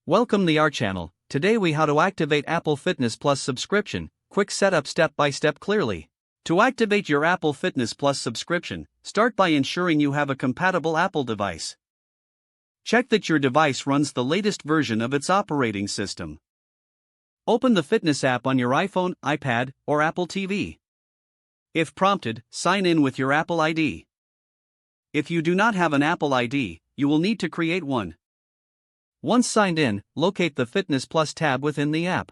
Welcome to our channel. Today we how to activate Apple Fitness Plus subscription. Quick setup step by step clearly. To activate your Apple Fitness Plus subscription, start by ensuring you have a compatible Apple device. Check that your device runs the latest version of its operating system. Open the Fitness app on your iPhone, iPad, or Apple TV. If prompted, sign in with your Apple ID. If you do not have an Apple ID, you will need to create one. Once signed in, locate the Fitness Plus tab within the app.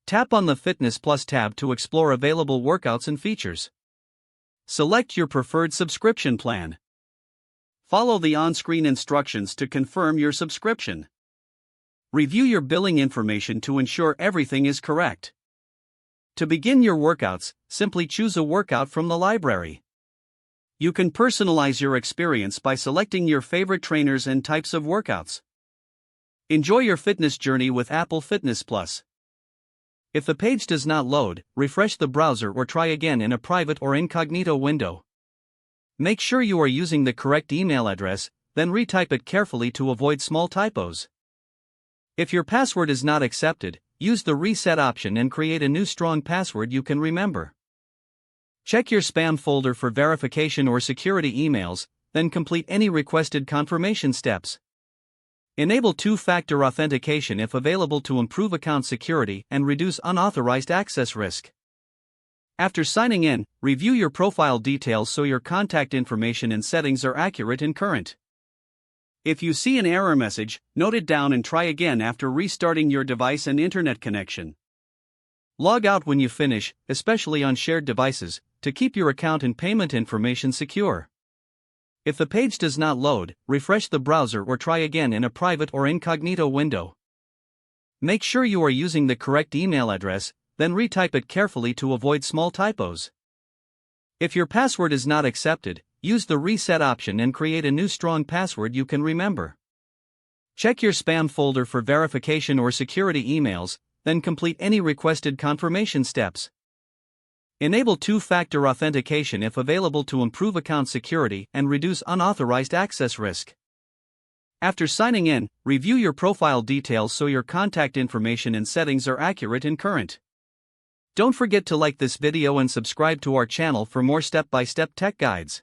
Tap on the Fitness Plus tab to explore available workouts and features. Select your preferred subscription plan. Follow the on-screen instructions to confirm your subscription. Review your billing information to ensure everything is correct. To begin your workouts, simply choose a workout from the library. You can personalize your experience by selecting your favorite trainers and types of workouts. Enjoy your fitness journey with Apple Fitness Plus. If the page does not load, refresh the browser or try again in a private or incognito window. Make sure you are using the correct email address, then retype it carefully to avoid small typos. If your password is not accepted, use the reset option and create a new strong password you can remember. Check your spam folder for verification or security emails, then complete any requested confirmation steps. Enable two-factor authentication if available to improve account security and reduce unauthorized access risk. After signing in, review your profile details so your contact information and settings are accurate and current. If you see an error message, note it down and try again after restarting your device and internet connection. Log out when you finish, especially on shared devices, to keep your account and payment information secure. If the page does not load, refresh the browser or try again in a private or incognito window. Make sure you are using the correct email address, then retype it carefully to avoid small typos. If your password is not accepted, use the reset option and create a new strong password you can remember. Check your spam folder for verification or security emails, then complete any requested confirmation steps. Enable two-factor authentication if available to improve account security and reduce unauthorized access risk. After signing in, review your profile details so your contact information and settings are accurate and current. Don't forget to like this video and subscribe to our channel for more step-by-step tech guides.